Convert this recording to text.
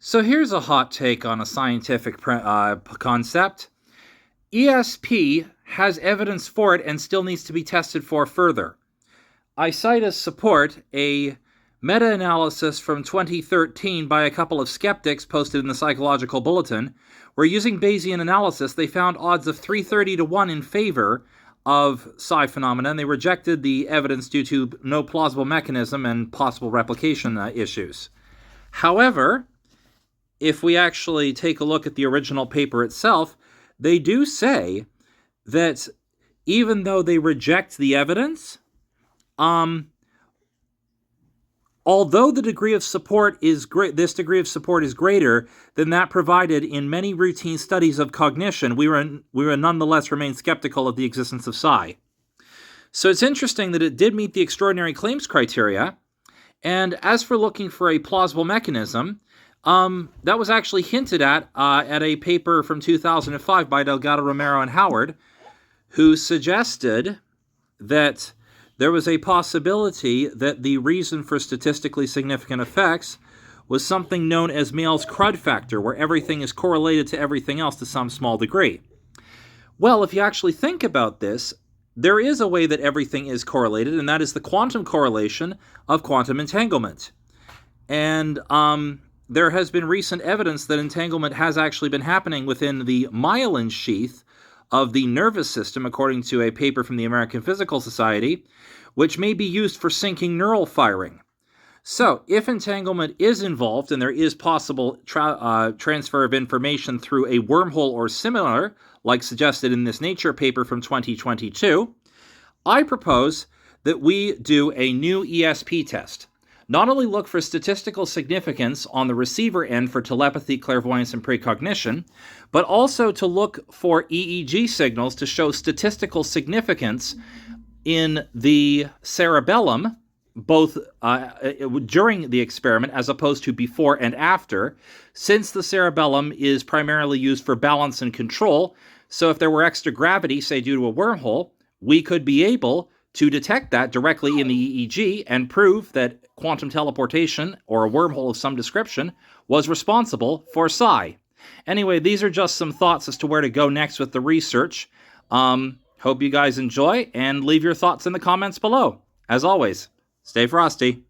So here's a hot take on a scientific concept. ESP has evidence for it and still needs to be tested for further. I cite as support a meta-analysis from 2013 by a couple of skeptics posted in the Psychological Bulletin, where using Bayesian analysis they found odds of 330 to 1 in favor of psi phenomena, and they rejected the evidence due to no plausible mechanism and possible replication issues. However, if we actually take a look at the original paper itself, they do say that even though they reject the evidence, although the degree of support is this degree of support is greater than that provided in many routine studies of cognition, we were nonetheless remain skeptical of the existence of psi. So it's interesting that it did meet the extraordinary claims criteria. And as for looking for a plausible mechanism, that was actually hinted at a paper from 2005 by Delgado, Romero, and Howard, who suggested that there was a possibility that the reason for statistically significant effects was something known as Mayle's crud factor, where everything is correlated to everything else to some small degree. Well, if you actually think about this, there is a way that everything is correlated, and that is the quantum correlation of quantum entanglement. And there has been recent evidence that entanglement has actually been happening within the myelin sheath of the nervous system, according to a paper from the American Physical Society, which may be used for syncing neural firing. So, if entanglement is involved and there is possible transfer of information through a wormhole or similar, like suggested in this Nature paper from 2022, I propose that we do a new ESP test. Not only look for statistical significance on the receiver end for telepathy, clairvoyance, and precognition, but also to look for EEG signals to show statistical significance in the cerebellum, both during the experiment as opposed to before and after, since the cerebellum is primarily used for balance and control. So if there were extra gravity, say due to a wormhole, we could be able to detect that directly in the EEG and prove that quantum teleportation, or a wormhole of some description, was responsible for psi. Anyway, these are just some thoughts as to where to go next with the research. Hope you guys enjoy, and leave your thoughts in the comments below. As always, stay frosty.